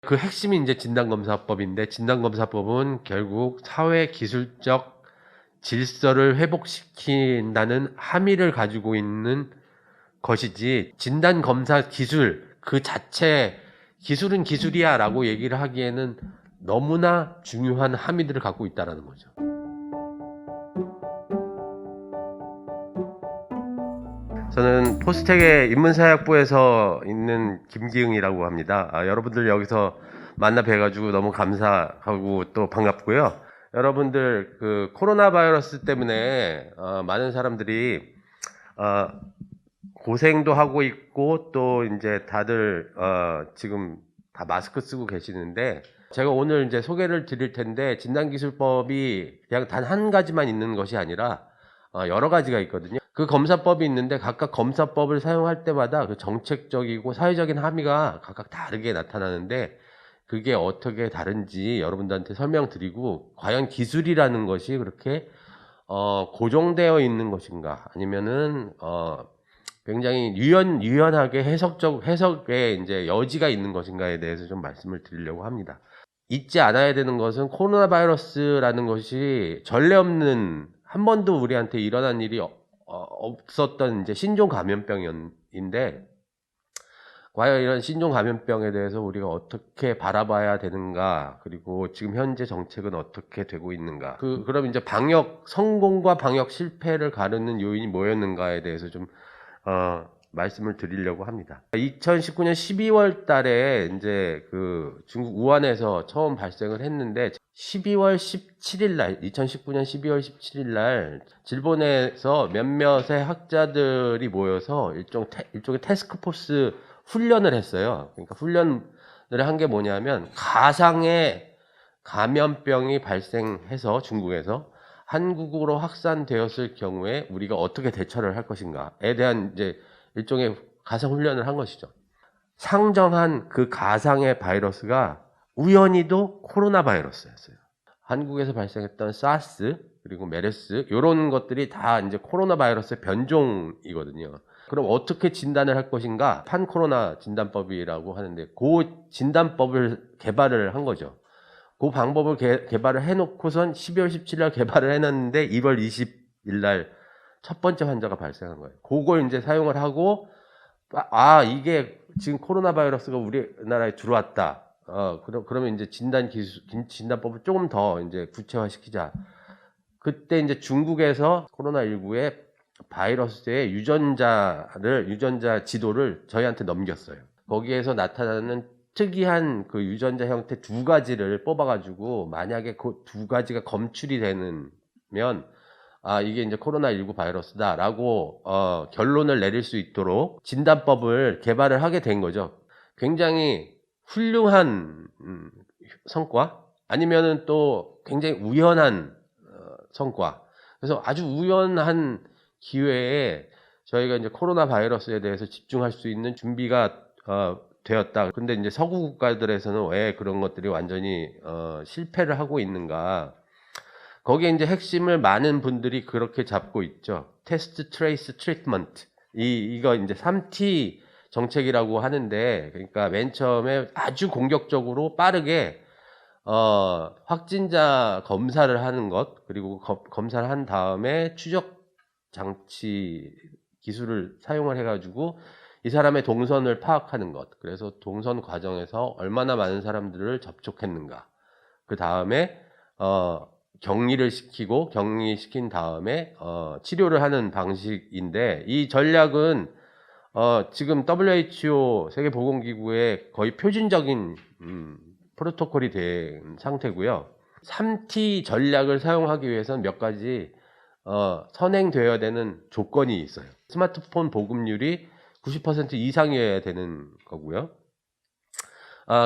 그 핵심이 이제 진단검사법인데, 진단검사법은 결국 사회 기술적 질서를 회복시킨다는 함의를 가지고 있는 것이지, 진단검사 기술 그 자체, 기술은 기술이야 라고 얘기를 하기에는 너무나 중요한 함의들을 갖고 있다는 거죠. 저는 포스텍의 인문사회학부에서 있는 김기흥이라고 합니다. 여러분들 여기서 만나 뵈가지고 너무 감사하고 또 반갑고요. 여러분들 그 코로나 바이러스 때문에 많은 사람들이 고생도 하고 있고, 또 이제 다들 지금 다 마스크 쓰고 계시는데, 제가 오늘 이제 소개를 드릴 텐데, 진단기술법이 그냥 단 한 가지만 있는 것이 아니라 여러 가지가 있거든요. 그 검사법이 있는데, 각각 검사법을 사용할 때마다 그 정책적이고 사회적인 함의가 각각 다르게 나타나는데, 그게 어떻게 다른지 여러분들한테 설명드리고, 과연 기술이라는 것이 그렇게 고정되어 있는 것인가, 아니면은 굉장히 유연하게 해석의 이제 여지가 있는 것인가에 대해서 좀 말씀을 드리려고 합니다. 잊지 않아야 되는 것은, 코로나 바이러스라는 것이 전례 없는, 한 번도 우리한테 일어난 일이 없었던 이제 신종 감염병인데, 과연 이런 신종 감염병에 대해서 우리가 어떻게 바라봐야 되는가, 그리고 지금 현재 정책은 어떻게 되고 있는가, 그럼 이제 방역 성공과 방역 실패를 가르는 요인이 뭐였는가에 대해서 좀 말씀을 드리려고 합니다. 2019년 12월 달에 이제 그 중국 우한에서 처음 발생을 했는데, 12월 17일 날, 2019년 12월 17일 날 일본에서 몇몇의 학자들이 모여서 일종의 태스크포스 훈련을 했어요. 그러니까 훈련을 한 게 뭐냐면, 가상의 감염병이 발생해서 중국에서 한국으로 확산되었을 경우에 우리가 어떻게 대처를 할 것인가에 대한 이제 일종의 가상 훈련을 한 것이죠. 상정한 그 가상의 바이러스가 우연히도 코로나 바이러스였어요. 한국에서 발생했던 사스, 그리고 메르스, 이런 것들이 다 이제 코로나 바이러스의 변종이거든요. 그럼 어떻게 진단을 할 것인가? 판코로나 진단법이라고 하는데, 그 진단법을 개발을 한 거죠. 그 방법을 개발을 해놓고선 12월 17일 날 개발을 해놨는데, 1월 20일 날 첫 번째 환자가 발생한 거예요. 그걸 이제 사용을 하고, 이게 지금 코로나 바이러스가 우리나라에 들어왔다. 그러면 이제 진단법을 조금 더 이제 구체화시키자. 그때 이제 중국에서 코로나19의 바이러스의 유전자 지도를 저희한테 넘겼어요. 거기에서 나타나는 특이한 그 유전자 형태 두 가지를 뽑아가지고, 만약에 그 두 가지가 검출이 되면, 이게 이제 코로나19 바이러스다라고 결론을 내릴 수 있도록 진단법을 개발을 하게 된 거죠. 굉장히 훌륭한 성과, 아니면은 또 굉장히 우연한 성과. 그래서 아주 우연한 기회에 저희가 이제 코로나 바이러스에 대해서 집중할 수 있는 준비가 되었다. 근데 이제 서구 국가들에서는 왜 그런 것들이 완전히 실패를 하고 있는가? 거기에 이제 핵심을 많은 분들이 그렇게 잡고 있죠. 테스트, 트레이스, 트리트먼트. 이거 이제 3T 정책이라고 하는데, 그러니까 맨 처음에 아주 공격적으로 빠르게 확진자 검사를 하는 것, 그리고 검사를 한 다음에 추적 장치 기술을 사용을 해가지고 이 사람의 동선을 파악하는 것. 그래서 동선 과정에서 얼마나 많은 사람들을 접촉했는가. 그 다음에 격리시킨 다음에 치료를 하는 방식인데, 이 전략은 지금 WHO 세계보건기구의 거의 표준적인 프로토콜이 된 상태고요. 3T 전략을 사용하기 위해서는 몇 가지 선행되어야 되는 조건이 있어요. 스마트폰 보급률이 90% 이상이어야 되는 거고요.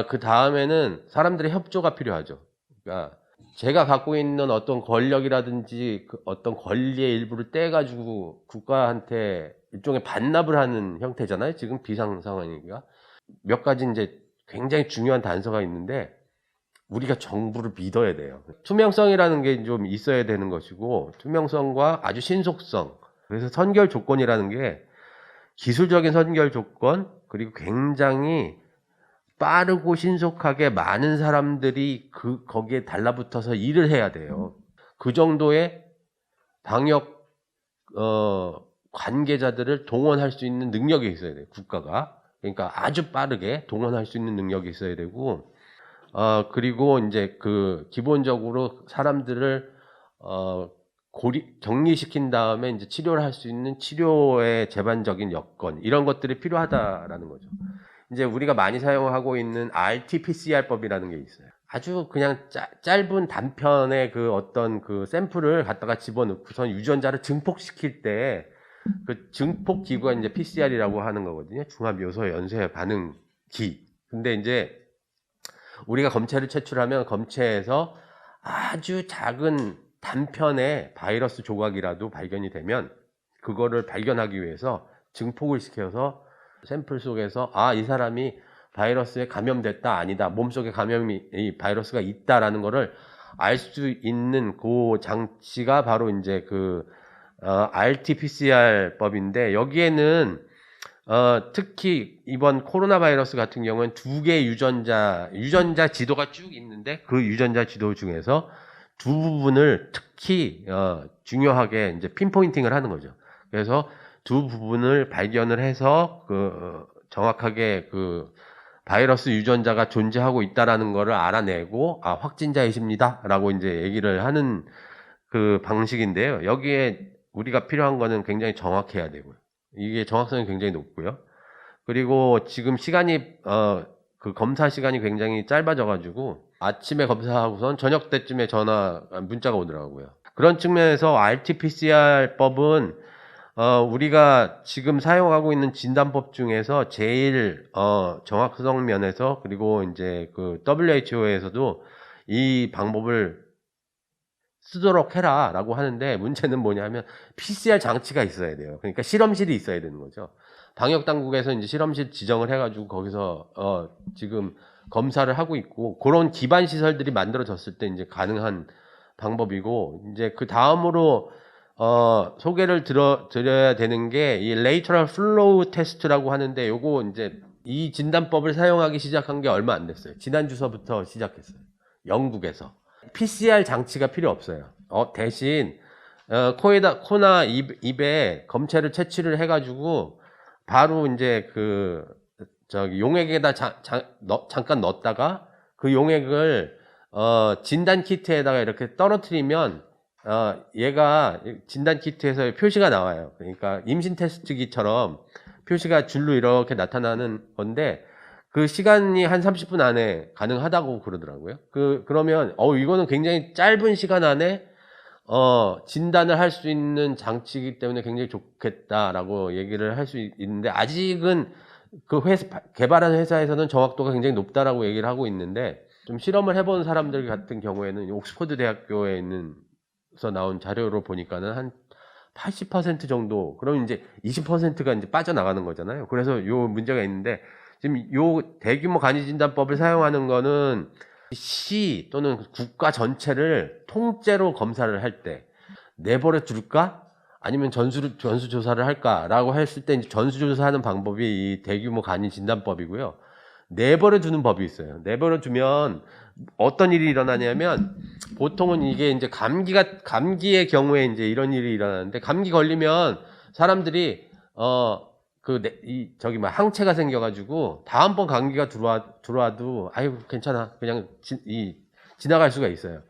그 다음에는 사람들의 협조가 필요하죠. 그러니까 제가 갖고 있는 어떤 권력이라든지 어떤 권리의 일부를 떼가지고 국가한테 일종의 반납을 하는 형태잖아요. 지금 비상 상황이니까. 몇 가지 이제 굉장히 중요한 단서가 있는데, 우리가 정부를 믿어야 돼요. 투명성이라는 게 좀 있어야 되는 것이고, 투명성과 아주 신속성. 그래서 선결 조건이라는 게 기술적인 선결 조건, 그리고 굉장히 빠르고 신속하게 많은 사람들이 거기에 달라붙어서 일을 해야 돼요. 그 정도의 방역 관계자들을 동원할 수 있는 능력이 있어야 돼요. 국가가. 그러니까 아주 빠르게 동원할 수 있는 능력이 있어야 되고, 그리고 이제 기본적으로 사람들을 격리시킨 다음에 이제 치료를 할 수 있는 치료의 제반적인 여건, 이런 것들이 필요하다라는 거죠. 이제 우리가 많이 사용하고 있는 RT-PCR법이라는 게 있어요. 아주 그냥 짧은 단편의 어떤 샘플을 갖다가 집어넣고선 유전자를 증폭시킬 때 그 증폭 기구가 이제 PCR이라고 하는 거거든요. 중합 요소 연쇄 반응기. 근데 이제 우리가 검체를 채출하면 검체에서 아주 작은 단편의 바이러스 조각이라도 발견이 되면 그거를 발견하기 위해서 증폭을 시켜서 샘플 속에서 이 사람이 바이러스에 감염됐다 아니다, 몸속에 이 바이러스가 있다라는 거를 알 수 있는 그 장치가 바로 이제 RT-PCR법인데, 여기에는 특히 이번 코로나 바이러스 같은 경우는 2개의 유전자 지도가 쭉 있는데, 그 유전자 지도 중에서 두 부분을 특히 중요하게 이제 핀포인팅을 하는 거죠. 그래서 두 부분을 발견을 해서 정확하게 바이러스 유전자가 존재하고 있다라는 것을 알아내고 확진자이십니다라고 이제 얘기를 하는 그 방식인데요. 여기에 우리가 필요한 거는 굉장히 정확해야 되고요. 이게 정확성이 굉장히 높고요. 그리고 지금 시간이 검사 시간이 굉장히 짧아져가지고 아침에 검사하고선 저녁 때쯤에 문자가 오더라고요. 그런 측면에서 RT-PCR법은 우리가 지금 사용하고 있는 진단법 중에서 제일 정확성 면에서, 그리고 이제 WHO에서도 이 방법을 쓰도록 해라 라고 하는데, 문제는 뭐냐면 PCR 장치가 있어야 돼요. 그러니까 실험실이 있어야 되는 거죠. 방역당국에서 이제 실험실 지정을 해가지고 거기서 지금 검사를 하고 있고, 그런 기반 시설들이 만들어졌을 때 이제 가능한 방법이고, 이제 그 다음으로 소개를 드려야 되는 게 이 lateral flow 테스트라고 하는데, 요거 이제 이 진단법을 사용하기 시작한 게 얼마 안 됐어요. 지난주서부터 시작했어요. 영국에서. PCR 장치가 필요 없어요. 대신 코나 입에 검체를 채취를 해가지고 바로 이제 용액에다 잠깐 넣었다가 그 용액을 진단 키트에다가 이렇게 떨어뜨리면 얘가 진단 키트에서 표시가 나와요. 그러니까 임신 테스트기처럼 표시가 줄로 이렇게 나타나는 건데, 그 시간이 한 30분 안에 가능하다고 그러더라고요. 그러면 이거는 굉장히 짧은 시간 안에 진단을 할 수 있는 장치이기 때문에 굉장히 좋겠다라고 얘기를 할 수 있는데, 아직은 개발한 회사에서는 정확도가 굉장히 높다라고 얘기를 하고 있는데, 좀 실험을 해본 사람들 같은 경우에는 옥스퍼드 대학교에 서 나온 자료로 보니까는 한 80% 정도, 그럼 이제 20%가 이제 빠져나가는 거잖아요. 그래서 요 문제가 있는데, 지금 요 대규모 간이진단법을 사용하는 거는 시 또는 국가 전체를 통째로 검사를 할 때 내버려 둘까? 아니면 전수조사를 할까라고 했을 때 이제 전수조사하는 방법이 이 대규모 간이진단법이고요. 내버려 두는 법이 있어요. 내버려 두면 어떤 일이 일어나냐면, 보통은 이게 이제 감기의 경우에 이제 이런 일이 일어나는데, 감기 걸리면 사람들이 항체가 생겨가지고 다음번 감기가 들어와도 아이고 괜찮아, 그냥 지나갈 수가 있어요.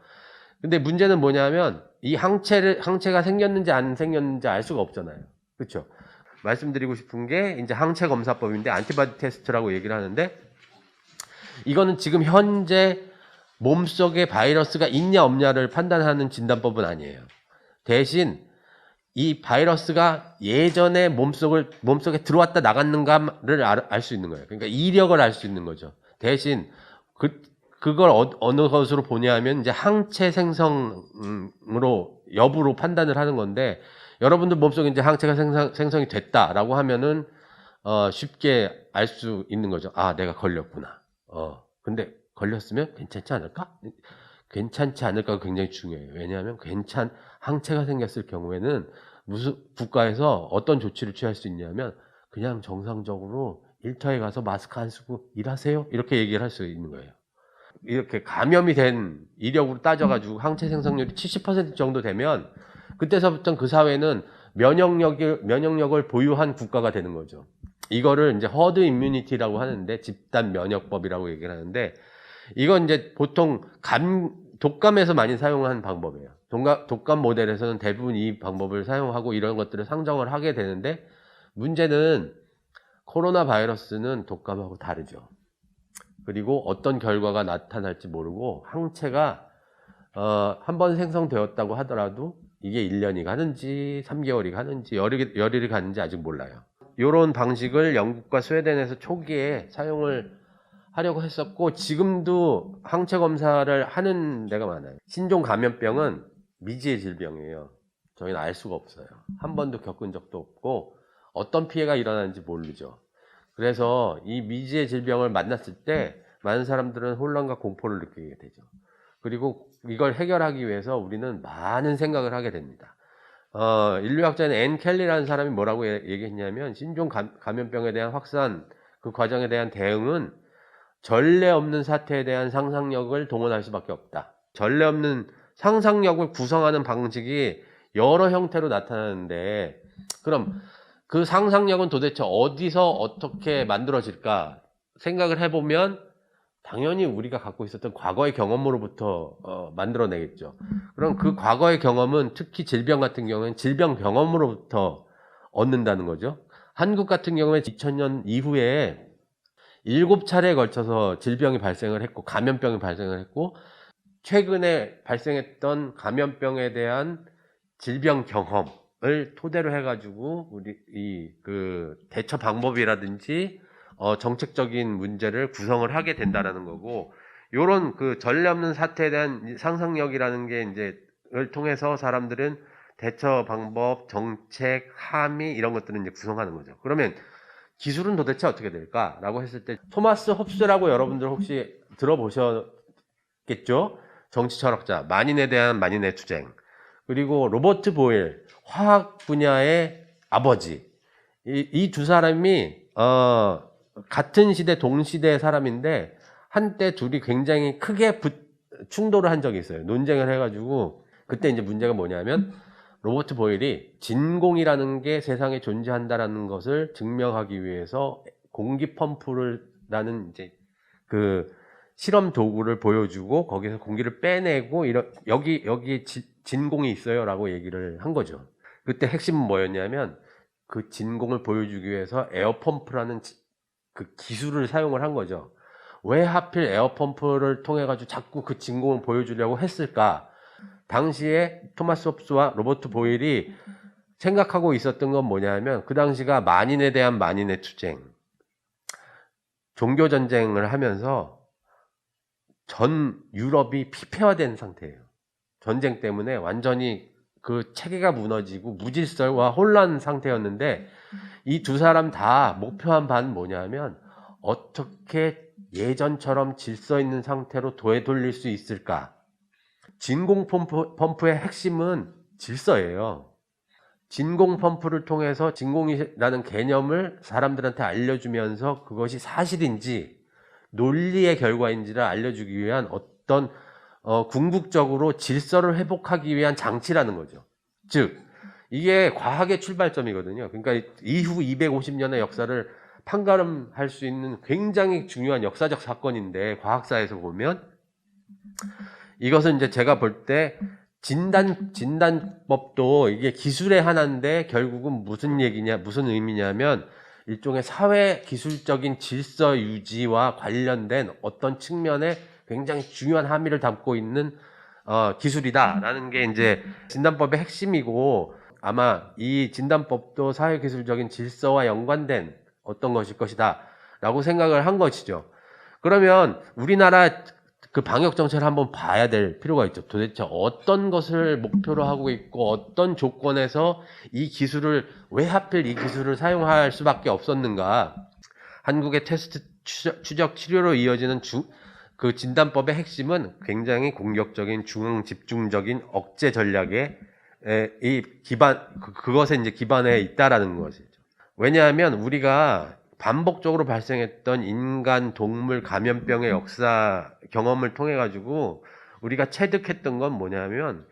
근데 문제는 뭐냐면 이 항체가 생겼는지 안 생겼는지 알 수가 없잖아요. 그렇죠? 말씀드리고 싶은 게 이제 항체 검사법인데, 안티바디 테스트라고 얘기를 하는데, 이거는 지금 현재 몸속에 바이러스가 있냐 없냐를 판단하는 진단법은 아니에요. 대신 이 바이러스가 예전에 몸속에 들어왔다 나갔는가를 알 수 있는 거예요. 그러니까 이력을 알 수 있는 거죠. 대신 그걸 어느 것으로 보냐면 이제 항체 생성으로 여부로 판단을 하는 건데, 여러분들 몸속에 이제 항체가 생성이 됐다라고 하면은 쉽게 알 수 있는 거죠. 내가 걸렸구나. 근데 걸렸으면 괜찮지 않을까? 괜찮지 않을까가 굉장히 중요해요. 왜냐하면 항체가 생겼을 경우에는 무슨 국가에서 어떤 조치를 취할 수 있냐면, 그냥 정상적으로 일터에 가서 마스크 안 쓰고 일하세요? 이렇게 얘기를 할 수 있는 거예요. 이렇게 감염이 된 이력으로 따져가지고 항체 생성률이 70% 정도 되면 그때서부터 그 사회는 면역력을 보유한 국가가 되는 거죠. 이거를 이제 허드 임뮤니티라고 하는데, 집단 면역법이라고 얘기를 하는데, 이건 이제 보통 독감에서 많이 사용한 방법이에요. 독감 모델에서는 대부분 이 방법을 사용하고 이런 것들을 상정을 하게 되는데, 문제는 코로나 바이러스는 독감하고 다르죠. 그리고 어떤 결과가 나타날지 모르고 항체가 한 번 생성되었다고 하더라도 이게 1년이 가는지 3개월이 가는지 열흘이 가는지 아직 몰라요. 이런 방식을 영국과 스웨덴에서 초기에 사용을 하려고 했었고, 지금도 항체 검사를 하는 데가 많아요. 신종 감염병은 미지의 질병이에요. 저희는 알 수가 없어요. 한 번도 겪은 적도 없고 어떤 피해가 일어나는지 모르죠. 그래서 이 미지의 질병을 만났을 때 많은 사람들은 혼란과 공포를 느끼게 되죠. 그리고 이걸 해결하기 위해서 우리는 많은 생각을 하게 됩니다. 인류학자인 앤 켈리라는 사람이 뭐라고 얘기했냐면, 신종 감염병에 대한 확산, 그 과정에 대한 대응은 전례 없는 사태에 대한 상상력을 동원할 수밖에 없다. 전례 없는 상상력을 구성하는 방식이 여러 형태로 나타나는데, 그럼 그 상상력은 도대체 어디서 어떻게 만들어질까 생각을 해보면 당연히 우리가 갖고 있었던 과거의 경험으로부터 만들어내겠죠. 그럼 그 과거의 경험은 특히 질병 같은 경우는 질병 경험으로부터 얻는다는 거죠. 한국 같은 경우에 2000년 이후에 7차례에 걸쳐서 질병이 발생을 했고 감염병이 발생을 했고, 최근에 발생했던 감염병에 대한 질병 경험을 토대로 해가지고 우리 그 대처 방법이라든지 정책적인 문제를 구성을 하게 된다라는 거고, 요런 그 전례 없는 사태에 대한 상상력이라는 게 이제를 통해서 사람들은 대처 방법, 정책, 함의 이런 것들을 이제 구성하는 거죠. 그러면 기술은 도대체 어떻게 될까라고 했을 때, 토마스 홉스라고 여러분들 혹시 들어보셨겠죠? 정치 철학자, 만인에 대한 만인의 투쟁. 그리고 로버트 보일, 화학 분야의 아버지. 이 두 사람이 같은 시대 동시대의 사람인데 한때 둘이 굉장히 크게 충돌을 한 적이 있어요. 논쟁을 해가지고, 그때 이제 문제가 뭐냐면, 로버트 보일이 진공이라는 게 세상에 존재한다라는 것을 증명하기 위해서 공기 펌프라는 이제 그 실험 도구를 보여주고 거기서 공기를 빼내고 여기 진공이 있어요라고 얘기를 한 거죠. 그때 핵심은 뭐였냐면, 그 진공을 보여주기 위해서 에어펌프라는 그 기술을 사용을 한 거죠. 왜 하필 에어펌프를 통해 가지고 자꾸 그 진공을 보여주려고 했을까? 당시에 토마스 홉스와 로버트 보일이 생각하고 있었던 건 뭐냐면, 그 당시가 만인에 대한 만인의 투쟁, 종교 전쟁을 하면서 전 유럽이 피폐화된 상태예요. 전쟁 때문에 완전히 그 체계가 무너지고 무질서와 혼란 상태였는데, 이 두 사람 다 목표한 바는 뭐냐면, 어떻게 예전처럼 질서 있는 상태로 되돌릴 수 있을까? 진공 펌프의 핵심은 질서예요. 진공 펌프를 통해서 진공이라는 개념을 사람들한테 알려주면서 그것이 사실인지 논리의 결과인지를 알려주기 위한 어떤 궁극적으로 질서를 회복하기 위한 장치라는 거죠. 즉, 이게 과학의 출발점이거든요. 그러니까 이후 250년의 역사를 판가름할 수 있는 굉장히 중요한 역사적 사건인데, 과학사에서 보면 이것은 이제 제가 볼 때 진단법도 이게 기술의 하나인데, 결국은 무슨 의미냐면, 일종의 사회 기술적인 질서 유지와 관련된 어떤 측면에 굉장히 중요한 함의를 담고 있는 기술이다라는 게 이제 진단법의 핵심이고, 아마 이 진단법도 사회 기술적인 질서와 연관된 어떤 것일 것이다 라고 생각을 한 것이죠. 그러면 우리나라 그 방역 정책을 한번 봐야 될 필요가 있죠. 도대체 어떤 것을 목표로 하고 있고, 어떤 조건에서 왜 하필 이 기술을 사용할 수밖에 없었는가. 한국의 테스트 추적 치료로 이어지는 그 진단법의 핵심은 굉장히 공격적인 중앙 집중적인 억제 전략의 그것에 이제 기반해 있다라는 것이죠. 왜냐하면 우리가 반복적으로 발생했던 인간, 동물 감염병의 역사 경험을 통해 가지고 우리가 체득했던 건 뭐냐면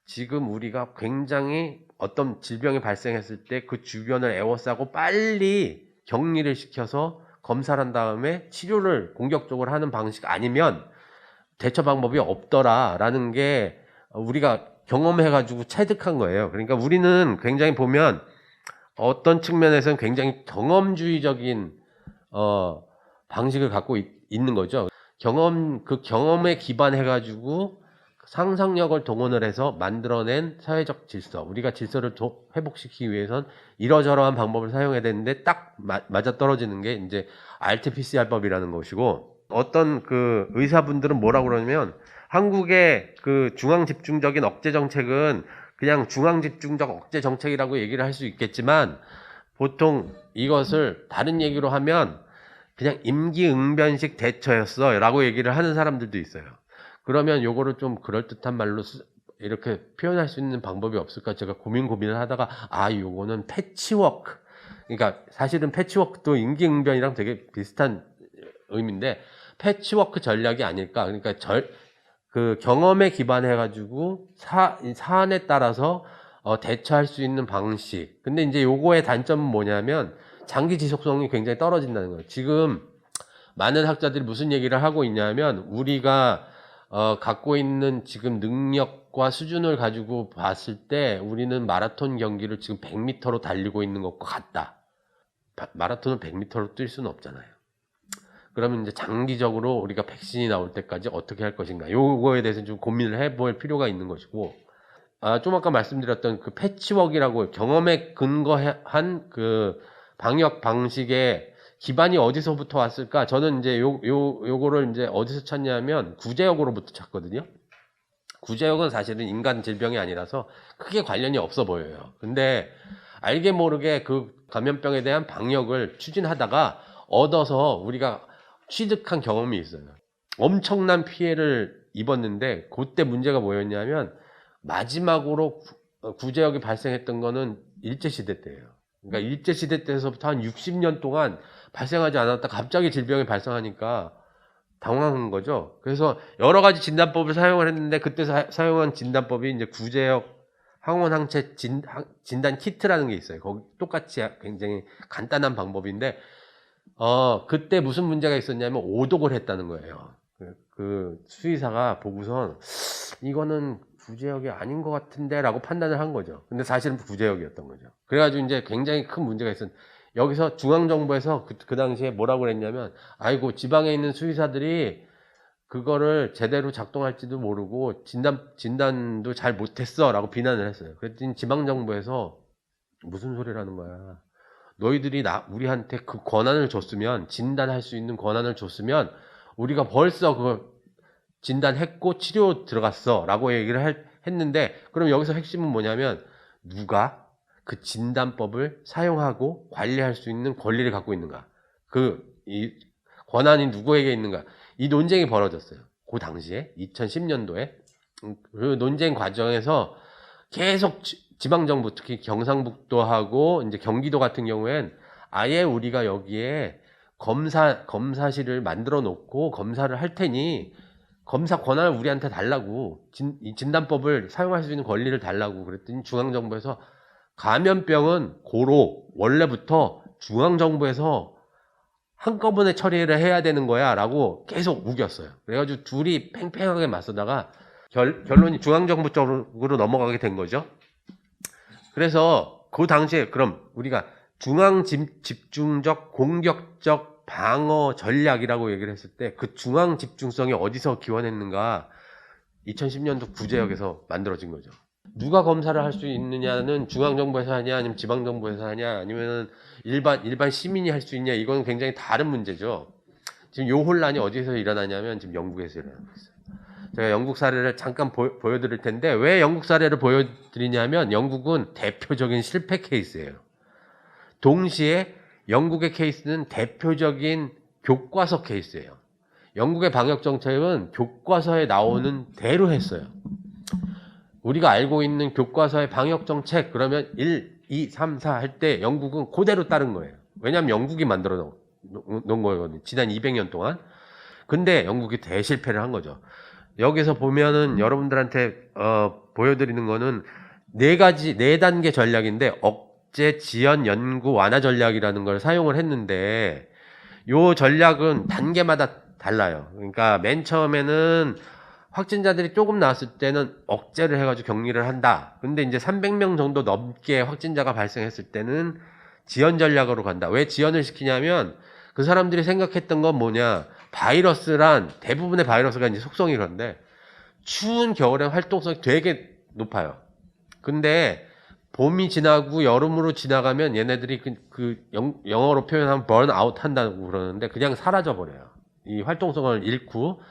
지금 우리가 굉장히 어떤 질병이 발생했을 때 그 주변을 에워싸고 빨리 격리를 시켜서 검사를 한 다음에 치료를 공격적으로 하는 방식 아니면 대처 방법이 없더라라는 게 우리가 경험해가지고 체득한 거예요. 그러니까 우리는 굉장히 보면 어떤 측면에서는 굉장히 경험주의적인 방식을 갖고 있는 거죠. 그 경험에 기반해가지고 상상력을 동원을 해서 만들어낸 사회적 질서, 우리가 질서를 회복시키기 위해선 이러저러한 방법을 사용해야 되는데 딱 맞아떨어지는 게 이제 RT-PCR법이라는 것이고, 어떤 그 의사분들은 뭐라고 그러냐면 한국의 그 중앙집중적인 억제 정책은 그냥 중앙집중적 억제 정책이라고 얘기를 할 수 있겠지만 보통 이것을 다른 얘기로 하면 그냥 임기응변식 대처였어 라고 얘기를 하는 사람들도 있어요. 그러면 요거를 좀 그럴듯한 말로 이렇게 표현할 수 있는 방법이 없을까 제가 고민을 하다가 요거는 패치워크, 그러니까 사실은 패치워크도 임기응변이랑 되게 비슷한 의미인데 패치워크 전략이 아닐까. 그러니까 그 경험에 기반해 가지고 사안에 따라서 대처할 수 있는 방식. 근데 이제 요거의 단점은 뭐냐면 장기 지속성이 굉장히 떨어진다는 거예요. 지금 많은 학자들이 무슨 얘기를 하고 있냐면 우리가 갖고 있는 지금 능력과 수준을 가지고 봤을 때 우리는 마라톤 경기를 지금 100m로 달리고 있는 것과 같다. 마라톤을 100m로 뛸 수는 없잖아요. 그러면 이제 장기적으로 우리가 백신이 나올 때까지 어떻게 할 것인가, 요거에 대해서 좀 고민을 해볼 필요가 있는 것이고, 좀 아까 말씀드렸던 그 패치워크라고 경험에 근거한 그 방역 방식의 기반이 어디서부터 왔을까? 저는 이제 요거를 이제 어디서 찾냐면 구제역으로부터 찾거든요. 구제역은 사실은 인간 질병이 아니라서 크게 관련이 없어 보여요. 근데 알게 모르게 그 감염병에 대한 방역을 추진하다가 얻어서 우리가 취득한 경험이 있어요. 엄청난 피해를 입었는데 그때 문제가 뭐였냐면 마지막으로 구제역이 발생했던 거는 일제시대 때예요. 그러니까 일제시대 때서부터 한 60년 동안 발생하지 않았다 갑자기 질병이 발생하니까 당황한 거죠. 그래서 여러 가지 진단법을 사용을 했는데 그때 사용한 진단법이 이제 구제역 항원항체 진단 키트라는 게 있어요. 거기 똑같이 굉장히 간단한 방법인데 그때 무슨 문제가 있었냐면 오독을 했다는 거예요. 그 수의사가 보고선 이거는 구제역이 아닌 것 같은데 라고 판단을 한 거죠. 근데 사실은 구제역이었던 거죠. 그래가지고 이제 굉장히 큰 문제가 있었는데 여기서 중앙정부에서 그 당시에 뭐라고 그랬냐면 아이고 지방에 있는 수의사들이 그거를 제대로 작동할지도 모르고 진단도 잘 못했어 라고 비난을 했어요. 그랬더니 지방정부에서 무슨 소리라는 거야. 너희들이 우리한테 그 권한을 줬으면, 진단할 수 있는 권한을 줬으면 우리가 벌써 그걸 진단했고 치료 들어갔어 라고 얘기를 했는데, 그럼 여기서 핵심은 뭐냐면 누가 그 진단법을 사용하고 관리할 수 있는 권리를 갖고 있는가, 이 권한이 누구에게 있는가, 이 논쟁이 벌어졌어요. 그 당시에 2010년도에 그 논쟁 과정에서 계속 지방정부, 특히 경상북도하고 이제 경기도 같은 경우엔 아예 우리가 여기에 검사실을 만들어 놓고 검사를 할 테니 검사 권한을 우리한테 달라고, 이 진단법을 사용할 수 있는 권리를 달라고 그랬더니 중앙정부에서 감염병은 고로 원래부터 중앙정부에서 한꺼번에 처리를 해야 되는 거야 라고 계속 우겼어요. 그래가지고 둘이 팽팽하게 맞서다가 결론이 중앙정부 쪽으로 넘어가게 된 거죠. 그래서 그 당시에 그럼 우리가 중앙집중적 공격적 방어 전략이라고 얘기를 했을 때 그 중앙집중성이 어디서 기원했는가, 2010년도 구제역에서 만들어진 거죠. 누가 검사를 할 수 있느냐는 중앙정부에서 하냐 아니면 지방정부에서 하냐 아니면 일반 시민이 할 수 있냐, 이건 굉장히 다른 문제죠. 지금 요 혼란이 어디서 일어나냐면 지금 영국에서 일어나고 있어요. 제가 영국 사례를 잠깐 보여드릴 텐데, 왜 영국 사례를 보여드리냐면 영국은 대표적인 실패 케이스예요. 동시에 영국의 케이스는 대표적인 교과서 케이스예요. 영국의 방역 정책은 교과서에 나오는 대로 했어요. 우리가 알고 있는 교과서의 방역 정책, 그러면 1, 2, 3, 4 할 때 영국은 그대로 따른 거예요. 왜냐하면 영국이 만들어 놓은 거거든요. 지난 200년 동안. 근데 영국이 대실패를 한 거죠. 여기서 보면은 여러분들한테 보여드리는 거는 네 단계 전략인데 억제, 지연, 연구, 완화 전략이라는 걸 사용을 했는데 요 전략은 단계마다 달라요. 그러니까 맨 처음에는 확진자들이 조금 나왔을 때는 억제를 해가지고 격리를 한다. 근데 이제 300명 정도 넘게 확진자가 발생했을 때는 지연 전략으로 간다. 왜 지연을 시키냐면 그 사람들이 생각했던 건 뭐냐. 바이러스란 대부분의 바이러스가 이제 속성이 그런데 추운 겨울에 활동성이 되게 높아요. 근데 봄이 지나고 여름으로 지나가면 얘네들이 영어로 표현하면 번아웃 한다고 그러는데 그냥 사라져 버려요. 이 활동성을 잃고.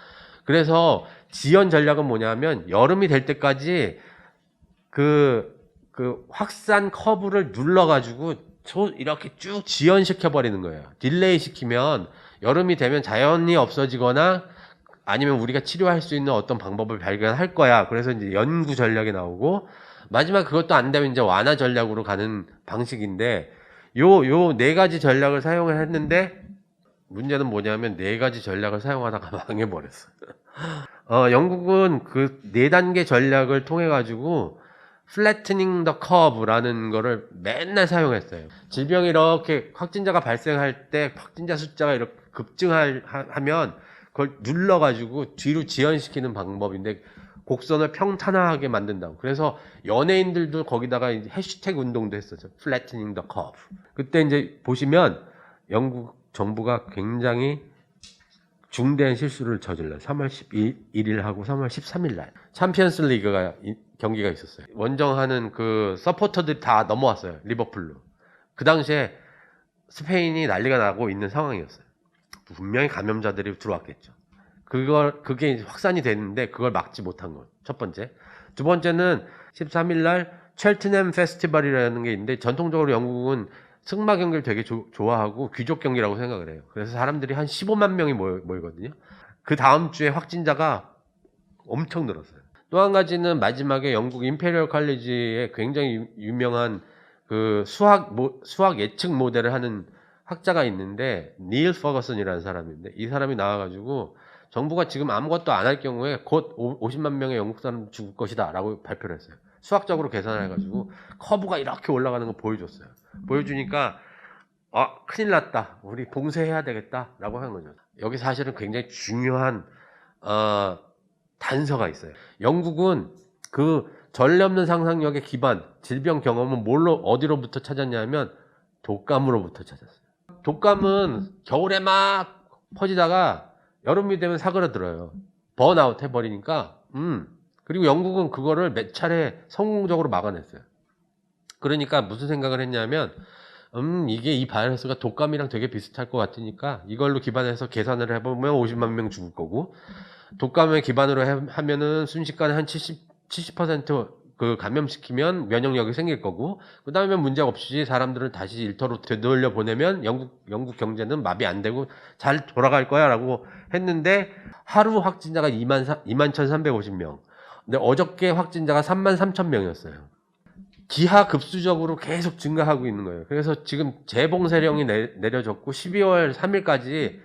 그래서 지연 전략은 뭐냐면 여름이 될 때까지 그 확산 커브를 눌러가지고 이렇게 쭉 지연시켜 버리는 거예요. 딜레이 시키면 여름이 되면 자연이 없어지거나 아니면 우리가 치료할 수 있는 어떤 방법을 발견할 거야. 그래서 이제 연구 전략이 나오고 마지막 그것도 안 되면 이제 완화 전략으로 가는 방식인데 요 네 가지 전략을 사용을 했는데 문제는 뭐냐면 네 가지 전략을 사용하다가 망해버렸어요. 영국은 그 네 단계 전략을 통해 가지고 flattening the curve라는 거를 맨날 사용했어요. 질병이 이렇게 확진자가 발생할 때 확진자 숫자가 이렇게 급증하면 그걸 눌러가지고 뒤로 지연시키는 방법인데 곡선을 평탄화하게 만든다고. 그래서 연예인들도 거기다가 이제 해시태그 운동도 했었죠. flattening the curve. 그때 이제 보시면 영국 정부가 굉장히 중대한 실수를 저질러요. 3월 11일하고 3월 13일 날 챔피언스 리그가 경기가 있었어요. 원정하는 그 서포터들이 다 넘어왔어요. 리버풀로. 그 당시에 스페인이 난리가 나고 있는 상황이었어요. 분명히 감염자들이 들어왔겠죠. 그게 확산이 됐는데 그걸 막지 못한 것. 첫 번째. 두 번째는 13일 날 첼트넘 페스티벌이라는 게 있는데 전통적으로 영국은 승마 경기를 되게 좋아하고 귀족 경기라고 생각을 해요. 그래서 사람들이 한 15만 명이 모이거든요. 그 다음 주에 확진자가 엄청 늘었어요. 또 한 가지는 마지막에 영국 임페리얼 칼리지에 굉장히 유명한 그 수학 예측 모델을 하는 학자가 있는데 닐 퍼거슨이라는 사람인데 이 사람이 나와가지고 정부가 지금 아무것도 안 할 경우에 곧 50만 명의 영국 사람 죽을 것이다 라고 발표를 했어요. 수학적으로 계산을 해가지고 커브가 이렇게 올라가는 거 보여줬어요. 보여주니까 큰일 났다. 우리 봉쇄해야 되겠다 라고 한 거죠. 여기 사실은 굉장히 중요한 단서가 있어요. 영국은 그 전례 없는 상상력의 기반, 질병 경험은 어디로부터 찾았냐면 독감으로부터 찾았어요. 독감은 겨울에 막 퍼지다가 여름이 되면 사그라들어요. 번아웃 해버리니까. 그리고 영국은 그거를 몇 차례 성공적으로 막아냈어요. 그러니까 무슨 생각을 했냐면 이게 이 바이러스가 독감이랑 되게 비슷할 것 같으니까 이걸로 기반해서 계산을 해보면 50만 명 죽을 거고 독감을 기반으로 하면은 순식간에 한 70% 감염시키면 면역력이 생길 거고 그 다음에 문제 없이 사람들을 다시 일터로 되돌려 보내면 영국 경제는 마비 안 되고 잘 돌아갈 거야 라고 했는데 하루 확진자가 21,350명 근데 어저께 확진자가 33,000명이었어요. 기하급수적으로 계속 증가하고 있는 거예요. 그래서 지금 재봉쇄령이 내려졌고 12월 3일까지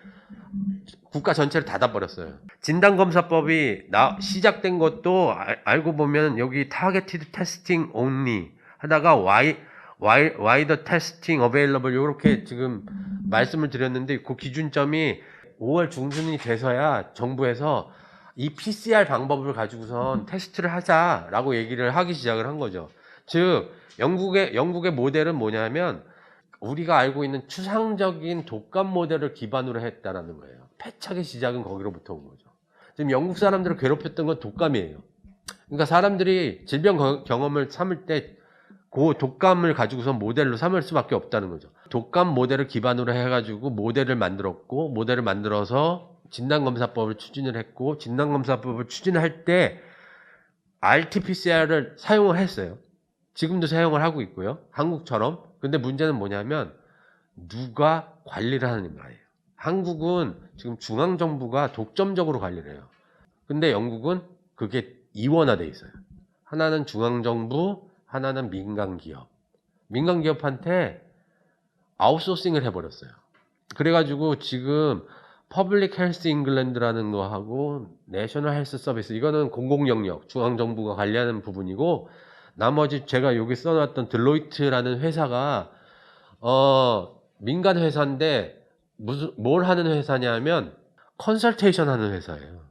국가 전체를 닫아버렸어요. 진단검사법이 시작된 것도 알고 보면 여기 targeted testing only 하다가 why the testing available 이렇게 지금 말씀을 드렸는데 그 기준점이 5월 중순이 돼서야 정부에서 이 PCR 방법을 가지고선 테스트를 하자라고 얘기를 하기 시작을 한 거죠. 즉 영국의 모델은 뭐냐면 우리가 알고 있는 추상적인 독감 모델을 기반으로 했다라는 거예요. 패착의 시작은 거기로부터 온 거죠. 지금 영국 사람들을 괴롭혔던 건 독감이에요. 그러니까 사람들이 질병 경험을 삼을 때 그 독감을 가지고서 모델로 삼을 수밖에 없다는 거죠. 독감 모델을 기반으로 해가지고 모델을 만들어서 진단검사법을 추진을 했고 진단검사법을 추진할 때 RT-PCR을 사용을 했어요. 지금도 사용을 하고 있고요. 한국처럼. 근데 문제는 뭐냐면 누가 관리를 하는 거예요. 한국은 지금 중앙정부가 독점적으로 관리를 해요. 근데 영국은 그게 이원화돼 있어요. 하나는 중앙정부, 하나는 민간기업. 민간기업한테 아웃소싱을 해버렸어요. 그래가지고 지금 퍼블릭 헬스 잉글랜드라는 거 하고 내셔널 헬스 서비스, 이거는 공공 영역 중앙정부가 관리하는 부분이고, 나머지 제가 여기 써놨던 들로이트라는 회사가 민간 회사인데 뭘 하는 회사냐면 컨설테이션 하는 회사예요.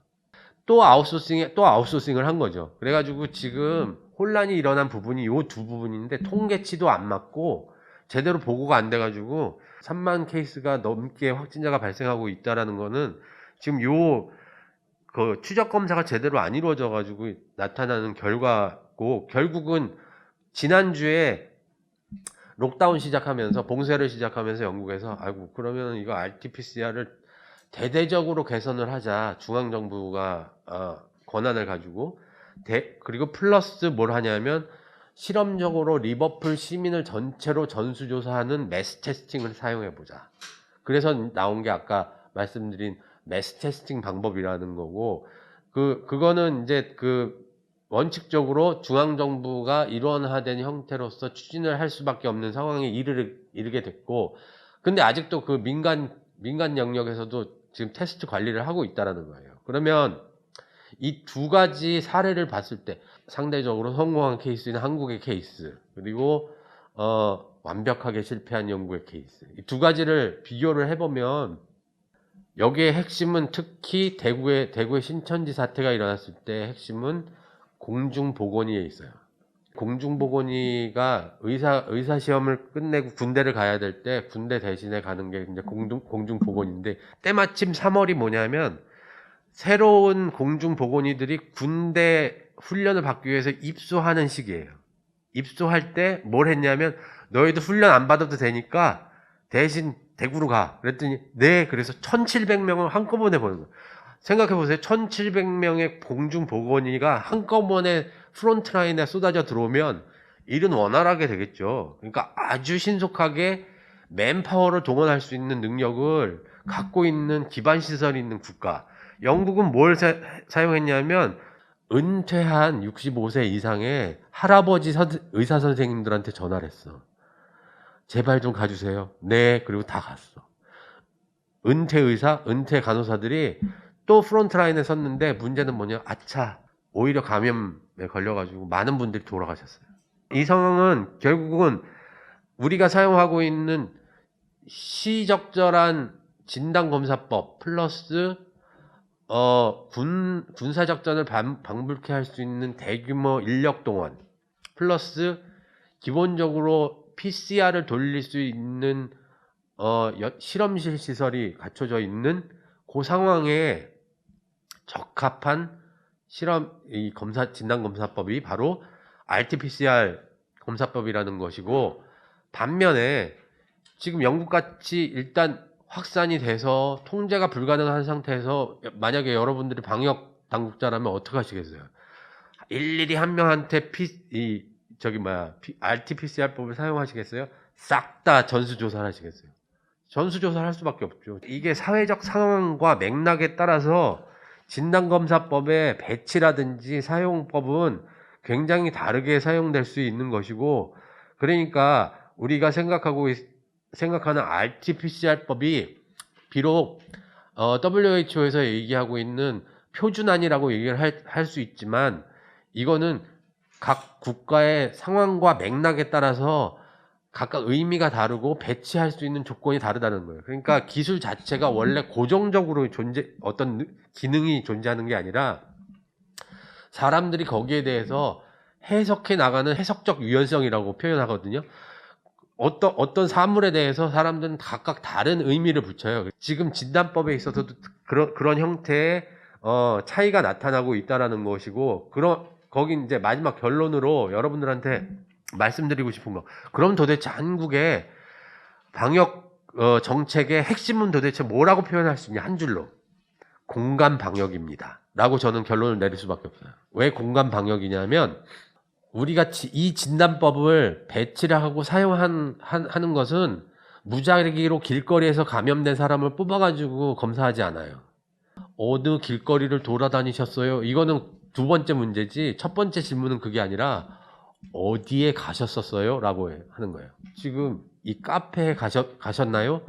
또 아웃소싱을 한 거죠. 그래가지고 지금 혼란이 일어난 부분이 요 두 부분인데, 통계치도 안 맞고 제대로 보고가 안 돼가지고 3만 케이스가 넘게 확진자가 발생하고 있다라는 거는 지금 그 추적 검사가 제대로 안 이루어져가지고 나타나는 결과고, 결국은 지난주에 록다운 시작하면서 봉쇄를 시작하면서 영국에서 아이고 그러면 이거 RT-PCR을 대대적으로 개선을 하자, 중앙정부가 권한을 가지고, 그리고 플러스 뭘 하냐면 실험적으로 리버풀 시민을 전체로 전수조사하는 매스 테스팅을 사용해보자. 그래서 나온 게 아까 말씀드린 매스 테스팅 방법이라는 거고, 그거는 이제 원칙적으로 중앙정부가 일원화된 형태로서 추진을 할 수밖에 없는 상황에 이르게 됐고, 근데 아직도 그 민간 영역에서도 지금 테스트 관리를 하고 있다라는 거예요. 그러면 이 두 가지 사례를 봤을 때 상대적으로 성공한 케이스는 한국의 케이스, 그리고 완벽하게 실패한 영국의 케이스, 이 두 가지를 비교를 해보면, 여기에 핵심은 특히 대구의 신천지 사태가 일어났을 때 핵심은 공중보건의에 있어요. 공중보건의가 의사 시험을 끝내고 군대를 가야 될 때 군대 대신에 가는 게 이제 공중보건인데, 때마침 3월이 뭐냐면 새로운 공중보건의들이 군대 훈련을 받기 위해서 입소하는 시기예요. 입소할 때 뭘 했냐면, 너희도 훈련 안 받아도 되니까 대신 대구로 가. 그랬더니 네, 그래서 1700명을 한꺼번에 보는 거예요. 생각해보세요. 1700명의 공중보건의가 한꺼번에 프론트라인에 쏟아져 들어오면 일은 원활하게 되겠죠. 그러니까 아주 신속하게 맨파워를 동원할 수 있는 능력을 갖고 있는 기반시설이 있는 국가. 영국은 뭘 사용했냐면 은퇴한 65세 이상의 할아버지 의사 선생님들한테 전화를 했어. 제발 좀 가주세요. 네, 그리고 다 갔어. 은퇴 의사, 은퇴 간호사들이 또 프론트라인에 섰는데, 문제는 뭐냐? 아차, 오히려 감염에 걸려가지고 많은 분들이 돌아가셨어요. 이 상황은 결국은 우리가 사용하고 있는 시적절한 진단검사법 플러스 군사작전을 방불케 할 수 있는 대규모 인력 동원 플러스 기본적으로 PCR을 돌릴 수 있는 실험실 시설이 갖춰져 있는 그 상황에 적합한 이 진단검사법이 바로 RT-PCR 검사법이라는 것이고, 반면에 지금 영국같이 일단 확산이 돼서 통제가 불가능한 상태에서 만약에 여러분들이 방역 당국자라면 어떻게 하시겠어요? 일일이 한 명한테 RT-PCR법을 사용하시겠어요? 싹 다 전수조사를 하시겠어요? 전수조사를 할 수밖에 없죠. 이게 사회적 상황과 맥락에 따라서 진단검사법의 배치라든지 사용법은 굉장히 다르게 사용될 수 있는 것이고, 그러니까 우리가 생각하는 RT-PCR법이 비록 WHO에서 얘기하고 있는 표준안이라고 얘기를 할 수 있지만, 이거는 각 국가의 상황과 맥락에 따라서 각각 의미가 다르고 배치할 수 있는 조건이 다르다는 거예요. 그러니까 기술 자체가 원래 고정적으로 어떤 기능이 존재하는 게 아니라 사람들이 거기에 대해서 해석해 나가는 해석적 유연성이라고 표현하거든요. 어떤 사물에 대해서 사람들은 각각 다른 의미를 붙여요. 지금 진단법에 있어서도 그런 형태의 차이가 나타나고 있다라는 것이고, 거기 이제 마지막 결론으로 여러분들한테 말씀드리고 싶은 거, 그럼 도대체 한국의 방역 정책의 핵심은 도대체 뭐라고 표현할 수 있냐? 한 줄로 공간 방역입니다 라고 저는 결론을 내릴 수밖에 없어요. 왜 공간 방역이냐면, 우리가 이 진단법을 배치를 하고 사용하는 것은 무작위로 길거리에서 감염된 사람을 뽑아가지고 검사하지 않아요. 어느 길거리를 돌아다니셨어요? 이거는 두 번째 문제지, 첫 번째 질문은 그게 아니라 어디에 가셨었어요? 라고 하는 거예요. 지금 이 카페에 가셨나요?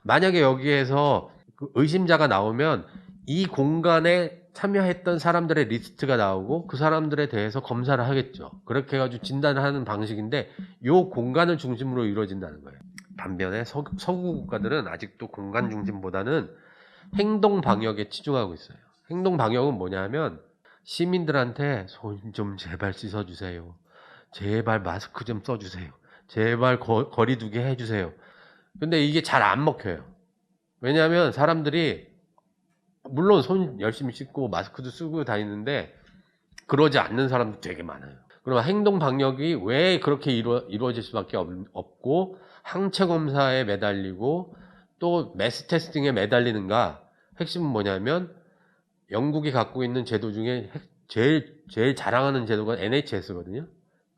만약에 여기에서 그 의심자가 나오면 이 공간에 참여했던 사람들의 리스트가 나오고 그 사람들에 대해서 검사를 하겠죠. 그렇게 해가지고 진단을 하는 방식인데 이 공간을 중심으로 이루어진다는 거예요. 반면에 서구 국가들은 아직도 공간 중심보다는 행동 방역에 치중하고 있어요. 행동 방역은 뭐냐면 시민들한테 손 좀 제발 씻어주세요. 제발 마스크 좀 써주세요. 제발 거리 두게 해주세요. 근데 이게 잘 안 먹혀요. 왜냐하면 사람들이 물론 손 열심히 씻고 마스크도 쓰고 다니는데 그러지 않는 사람도 되게 많아요. 그럼 행동 방역이 왜 그렇게 이루어질 수밖에 없고 항체 검사에 매달리고 또 매스 테스팅에 매달리는가? 핵심은 뭐냐면 영국이 갖고 있는 제도 중에 제일 자랑하는 제도가 NHS거든요.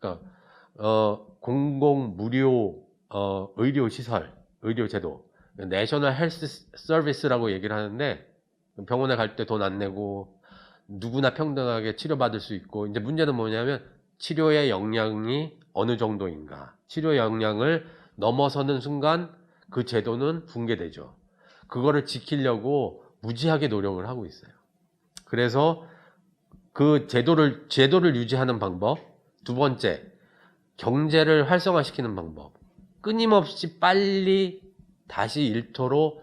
그러니까 공공 무료 의료 시설, 의료 제도, 내셔널 헬스 서비스라고 얘기를 하는데 병원에 갈 때 돈 안 내고 누구나 평등하게 치료받을 수 있고, 이제 문제는 뭐냐면 치료의 역량이 어느 정도인가. 치료 역량을 넘어서는 순간 그 제도는 붕괴되죠. 그거를 지키려고 무지하게 노력을 하고 있어요. 그래서 그 제도를 유지하는 방법. 두 번째, 경제를 활성화시키는 방법. 끊임없이 빨리 다시 일터로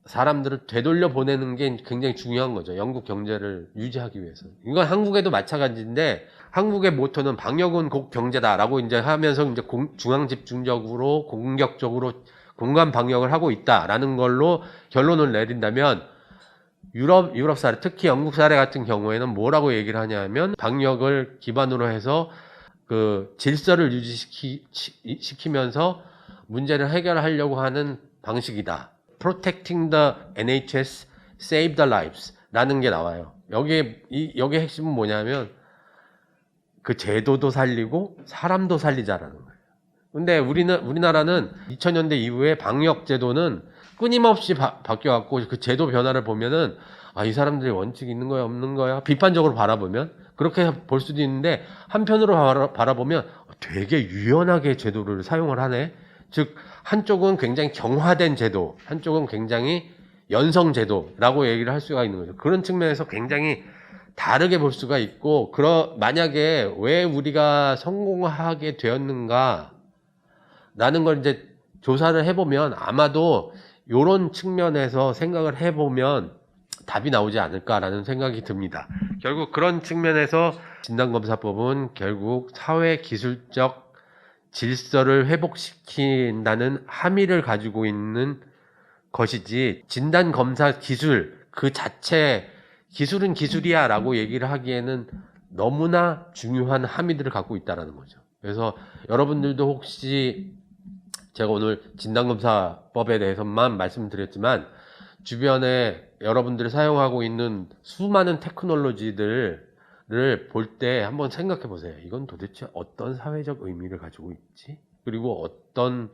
사람들을 되돌려 보내는 게 굉장히 중요한 거죠. 영국 경제를 유지하기 위해서. 이건 한국에도 마찬가지인데, 한국의 모토는 방역은 곧 경제다라고 이제 하면서 이제 중앙 집중적으로 공격적으로 공간 방역을 하고 있다라는 걸로 결론을 내린다면, 유럽 사례, 특히 영국 사례 같은 경우에는 뭐라고 얘기를 하냐면, 방역을 기반으로 해서 그 질서를 유지시키면서 문제를 해결하려고 하는 방식이다. Protecting the NHS, Save the Lives 라는 게 나와요. 여기에 핵심은 뭐냐면 그 제도도 살리고 사람도 살리자라는 거예요. 근데 우리나라는 2000년대 이후에 방역 제도는 끊임없이 바뀌어갖고 그 제도 변화를 보면은 이 사람들이 원칙이 있는 거야 없는 거야 비판적으로 바라보면 그렇게 볼 수도 있는데, 한편으로 바라보면 되게 유연하게 제도를 사용을 하네. 즉 한쪽은 굉장히 경화된 제도, 한쪽은 굉장히 연성 제도라고 얘기를 할 수가 있는 거죠. 그런 측면에서 굉장히 다르게 볼 수가 있고, 만약에 왜 우리가 성공하게 되었는가 라는 걸 이제 조사를 해보면 아마도 이런 측면에서 생각을 해보면 답이 나오지 않을까라는 생각이 듭니다. 결국 그런 측면에서 진단검사법은 결국 사회기술적 질서를 회복시킨다는 함의를 가지고 있는 것이지, 진단검사 기술 그 자체 기술은 기술이야 라고 얘기를 하기에는 너무나 중요한 함의들을 갖고 있다는 거죠. 그래서 여러분들도 혹시 제가 오늘 진단검사법에 대해서만 말씀드렸지만 주변에 여러분들이 사용하고 있는 수많은 테크놀로지들을 볼 때 한번 생각해 보세요. 이건 도대체 어떤 사회적 의미를 가지고 있지? 그리고 어떤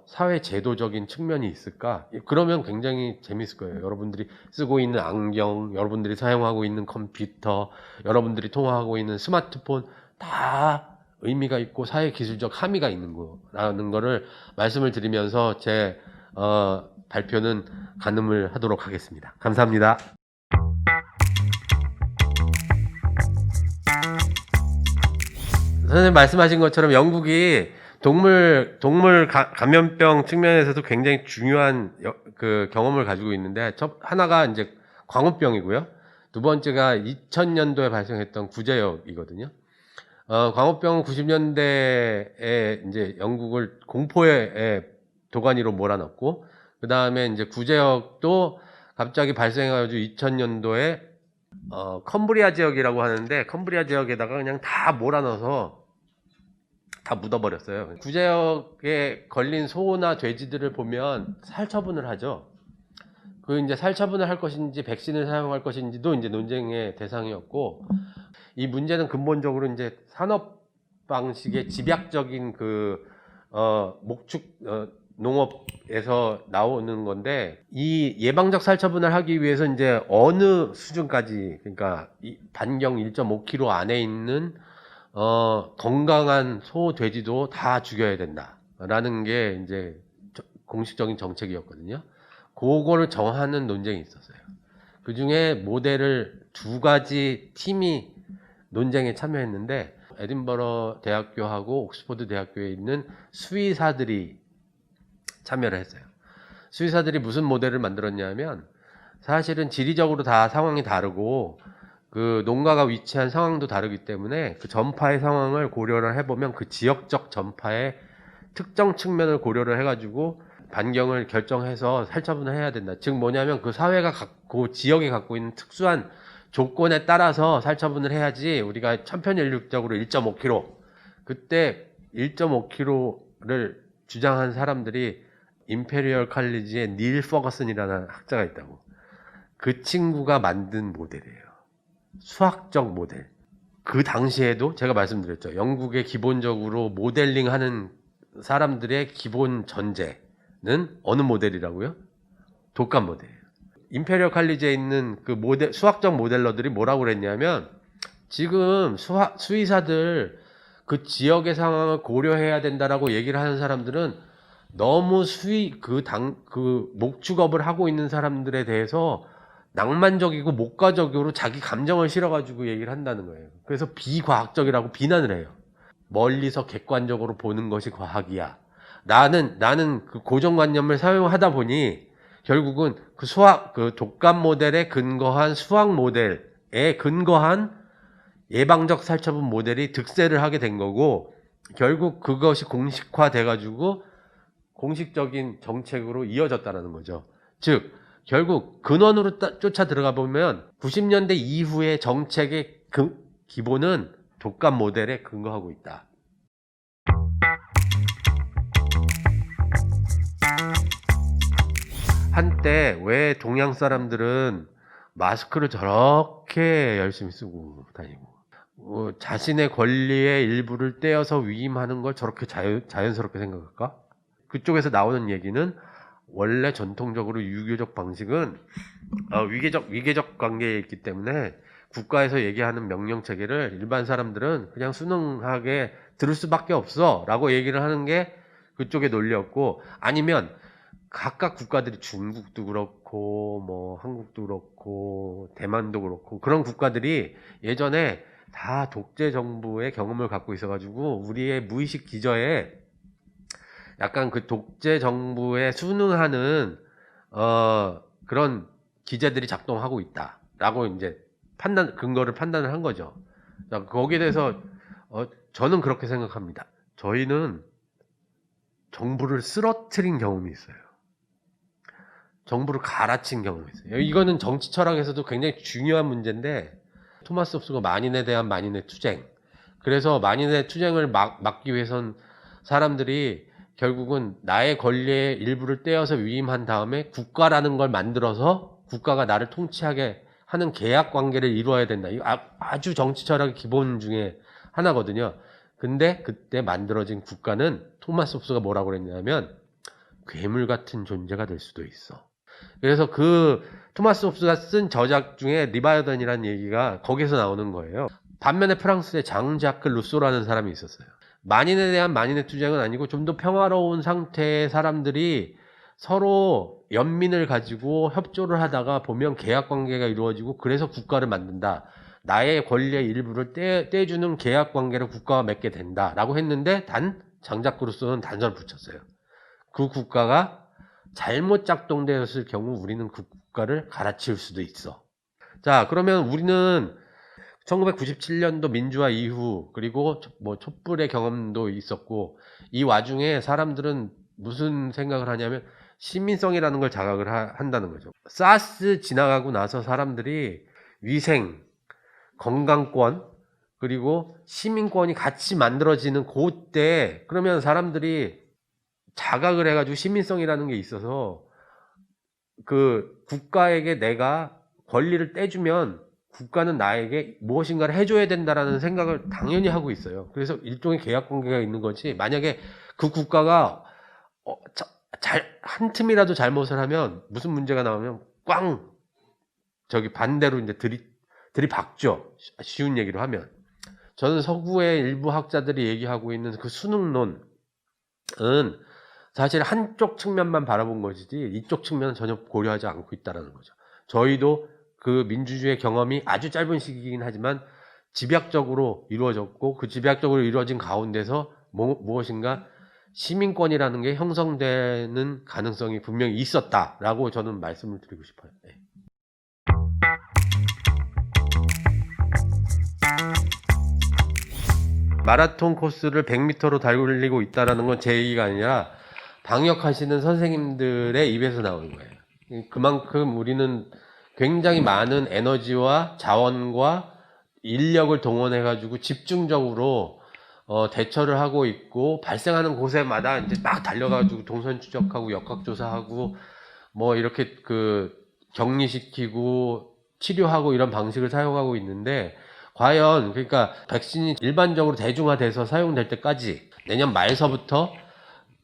사회 제도적인 측면이 있을까? 그러면 굉장히 재밌을 거예요. 여러분들이 쓰고 있는 안경, 여러분들이 사용하고 있는 컴퓨터, 여러분들이 통화하고 있는 스마트폰 다 의미가 있고 사회 기술적 함의가 있는 거라는 거를 말씀을 드리면서 제 발표는 가늠을 하도록 하겠습니다. 감사합니다. 선생님 말씀하신 것처럼 영국이 동물 감염병 측면에서도 굉장히 중요한 그 경험을 가지고 있는데, 하나가 이제 광우병이고요. 두 번째가 2000년도에 발생했던 구제역이거든요. 광우병은 90년대에 이제 영국을 공포의 도가니로 몰아넣고, 그 다음에 이제 구제역도 갑자기 발생해가지고 2000년도에 컴브리아 지역이라고 하는데, 컴브리아 지역에다가 그냥 다 몰아넣어서 다 묻어버렸어요. 구제역에 걸린 소나 돼지들을 보면 살처분을 하죠. 그 이제 살처분을 할 것인지 백신을 사용할 것인지도 이제 논쟁의 대상이었고, 이 문제는 근본적으로 이제 산업 방식의 집약적인 그 목축 농업에서 나오는 건데, 이 예방적 살처분을 하기 위해서 이제 어느 수준까지, 그러니까 반경 1.5km 안에 있는 건강한 소, 돼지도 다 죽여야 된다. 라는 게 이제 공식적인 정책이었거든요. 그거를 정하는 논쟁이 있었어요. 그 중에 모델을 2가지 팀이 논쟁에 참여했는데, 에딘버러 대학교하고 옥스퍼드 대학교에 있는 수의사들이 참여를 했어요. 수의사들이 무슨 모델을 만들었냐면, 사실은 지리적으로 다 상황이 다르고 그 농가가 위치한 상황도 다르기 때문에 그 전파의 상황을 고려를 해보면 그 지역적 전파의 특정 측면을 고려를 해가지고 반경을 결정해서 살처분을 해야 된다. 즉 뭐냐면 그 사회가 그 지역이 갖고 있는 특수한 조건에 따라서 살처분을 해야지, 우리가 천편일률적으로 1.5km, 그때 1.5km를 주장한 사람들이 임페리얼 칼리지의 닐 퍼거슨이라는 학자가 있다고. 그 친구가 만든 모델이에요. 수학적 모델. 그 당시에도 제가 말씀드렸죠. 영국의 기본적으로 모델링하는 사람들의 기본 전제는 어느 모델이라고요? 독감 모델이에요. 임페리얼 칼리지에 있는 그 수학적 모델러들이 뭐라고 그랬냐면, 지금 수의사들 그 지역의 상황을 고려해야 된다라고 얘기를 하는 사람들은 너무 그 목축업을 하고 있는 사람들에 대해서 낭만적이고 목가적으로 자기 감정을 실어가지고 얘기를 한다는 거예요. 그래서 비과학적이라고 비난을 해요. 멀리서 객관적으로 보는 것이 과학이야. 나는 그 고정관념을 사용하다 보니 결국은 그 독감 모델에 근거한 수학 모델에 근거한 예방적 살처분 모델이 득세를 하게 된 거고, 결국 그것이 공식화돼가지고 공식적인 정책으로 이어졌다는 거죠. 즉 결국 근원으로 쫓아 들어가 보면 90년대 이후의 정책의 기본은 독감 모델에 근거하고 있다. 한때 왜 동양 사람들은 마스크를 저렇게 열심히 쓰고 다니고 자신의 권리의 일부를 떼어서 위임하는 걸 저렇게 자연스럽게 생각할까? 그쪽에서 나오는 얘기는 원래 전통적으로 유교적 방식은 위계적 관계에 있기 때문에 국가에서 얘기하는 명령 체계를 일반 사람들은 그냥 순응하게 들을 수밖에 없어 라고 얘기를 하는 게 그쪽의 논리였고, 아니면 각각 국가들이 중국도 그렇고 뭐 한국도 그렇고 대만도 그렇고 그런 국가들이 예전에 다 독재 정부의 경험을 갖고 있어가지고 우리의 무의식 기저에 약간 그 독재 정부에 순응하는 그런 기제들이 작동하고 있다라고 이제 근거를 판단을 한 거죠. 거기에 대해서 저는 그렇게 생각합니다. 저희는 정부를 쓰러뜨린 경험이 있어요. 정부를 갈아친 경험이 있어요. 이거는 정치 철학에서도 굉장히 중요한 문제인데, 토마스 홉스가 만인에 대한 만인의 투쟁. 그래서 만인의 투쟁을 막기 위해선 사람들이 결국은 나의 권리의 일부를 떼어서 위임한 다음에 국가라는 걸 만들어서 국가가 나를 통치하게 하는 계약 관계를 이루어야 된다. 이거 아주 정치 철학의 기본 중에 하나거든요. 근데 그때 만들어진 국가는 토마스 홉스가 뭐라고 그랬냐면 괴물 같은 존재가 될 수도 있어. 그래서 그 토마스 홉스가 쓴 저작 중에 리바이어던이라는 얘기가 거기서 나오는 거예요. 반면에 프랑스의 장 자크 루소라는 사람이 있었어요. 만인에 대한 만인의 투쟁은 아니고 좀 더 평화로운 상태의 사람들이 서로 연민을 가지고 협조를 하다가 보면 계약 관계가 이루어지고 그래서 국가를 만든다. 나의 권리의 일부를 떼주는 계약 관계를 국가와 맺게 된다라고 했는데, 장 자크 루소는 단서를 붙였어요. 그 국가가 잘못 작동되었을 경우 우리는 그 국가를 갈아치울 수도 있어. 자, 그러면 우리는 1997년도 민주화 이후 그리고 뭐 촛불의 경험도 있었고, 이 와중에 사람들은 무슨 생각을 하냐면 시민성이라는 걸 자각을 한다는 거죠. 사스 지나가고 나서 사람들이 위생, 건강권 그리고 시민권이 같이 만들어지는 그때, 그러면 사람들이 자각을 해가지고 시민성이라는 게 있어서 그 국가에게 내가 권리를 떼주면 국가는 나에게 무엇인가를 해줘야 된다라는 생각을 당연히 하고 있어요. 그래서 일종의 계약 관계가 있는 거지, 만약에 그 국가가 한 틈이라도 잘못을 하면 무슨 문제가 나오면 꽝 반대로 이제 들이박죠. 쉬운 얘기로 하면 저는 서구의 일부 학자들이 얘기하고 있는 그 수능론, 사실 한쪽 측면만 바라본 것이지 이쪽 측면은 전혀 고려하지 않고 있다는 거죠. 저희도 그 민주주의 경험이 아주 짧은 시기이긴 하지만 집약적으로 이루어졌고 그 집약적으로 이루어진 가운데서 무엇인가 시민권이라는 게 형성되는 가능성이 분명히 있었다라고 저는 말씀을 드리고 싶어요. 네. 마라톤 코스를 100m로 달리고 있다는 건 제 얘기가 아니라 방역하시는 선생님들의 입에서 나오는 거예요. 그만큼 우리는 굉장히 많은 에너지와 자원과 인력을 동원해가지고 집중적으로 대처를 하고 있고, 발생하는 곳에마다 이제 막 달려가지고 동선 추적하고 역학조사하고 뭐 이렇게 그 격리시키고 치료하고 이런 방식을 사용하고 있는데, 과연 그러니까 백신이 일반적으로 대중화돼서 사용될 때까지 내년 말서부터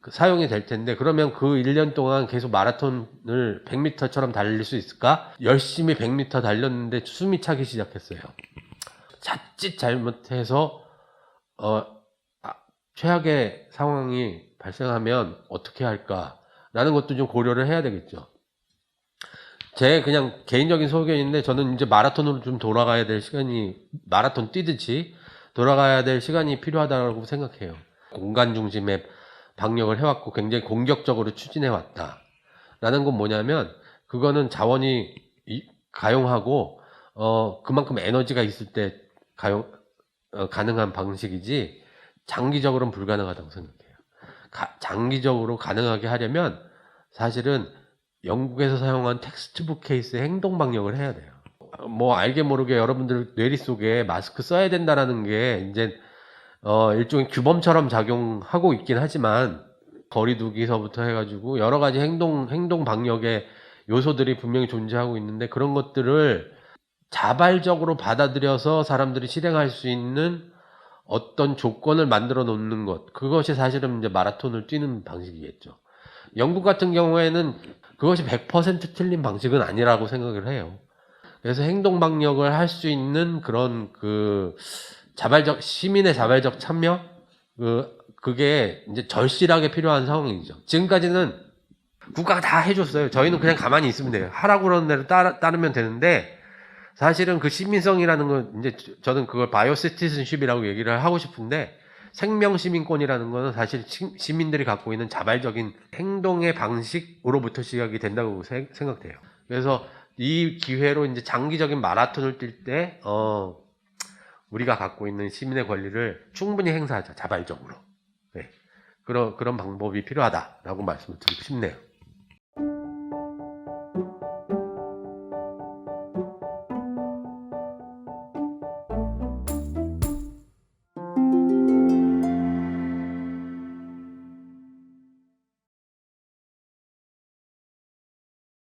사용이 될 텐데, 그러면 그 1년 동안 계속 마라톤을 100m처럼 달릴 수 있을까? 열심히 100m 달렸는데 숨이 차기 시작했어요. 자칫 잘못해서 최악의 상황이 발생하면 어떻게 할까라는 것도 좀 고려를 해야 되겠죠. 제 그냥 개인적인 소견인데, 저는 이제 마라톤으로 좀 돌아가야 될 시간이, 마라톤 뛰듯이 돌아가야 될 시간이 필요하다고 생각해요. 공간 중심의 방역을 해왔고 굉장히 공격적으로 추진해왔다 라는 건 뭐냐면, 그거는 자원이 가용하고 그만큼 에너지가 있을 때 가능한 방식이지 장기적으로는 불가능하다고 생각해요. 장기적으로 가능하게 하려면 사실은 영국에서 사용한 텍스트북 케이스의 행동 방역을 해야 돼요. 뭐 알게 모르게 여러분들 뇌리 속에 마스크 써야 된다라는 게 이제 일종의 규범처럼 작용하고 있긴 하지만, 거리두기서부터 해가지고 여러 가지 행동 방역의 요소들이 분명히 존재하고 있는데, 그런 것들을 자발적으로 받아들여서 사람들이 실행할 수 있는 어떤 조건을 만들어 놓는 것, 그것이 사실은 이제 마라톤을 뛰는 방식이겠죠. 영국 같은 경우에는 그것이 100% 틀린 방식은 아니라고 생각을 해요. 그래서 행동 방역을 할 수 있는 그런 그 시민의 자발적 참여, 그게 이제 절실하게 필요한 상황이죠. 지금까지는 국가가 다 해줬어요. 저희는 그냥 가만히 있으면 돼요. 하라고 그러는 대로 따르면 되는데, 사실은 그 시민성이라는 건, 이제 저는 그걸 바이오시티즌십이라고 얘기를 하고 싶은데, 생명시민권이라는 거는 사실 시민들이 갖고 있는 자발적인 행동의 방식으로부터 시작이 된다고 생각돼요. 그래서 이 기회로 이제 장기적인 마라톤을 뛸 때 우리가 갖고 있는 시민의 권리를 충분히 행사하자, 자발적으로. 네. 그런 방법이 필요하다라고 말씀을 드리고 싶네요.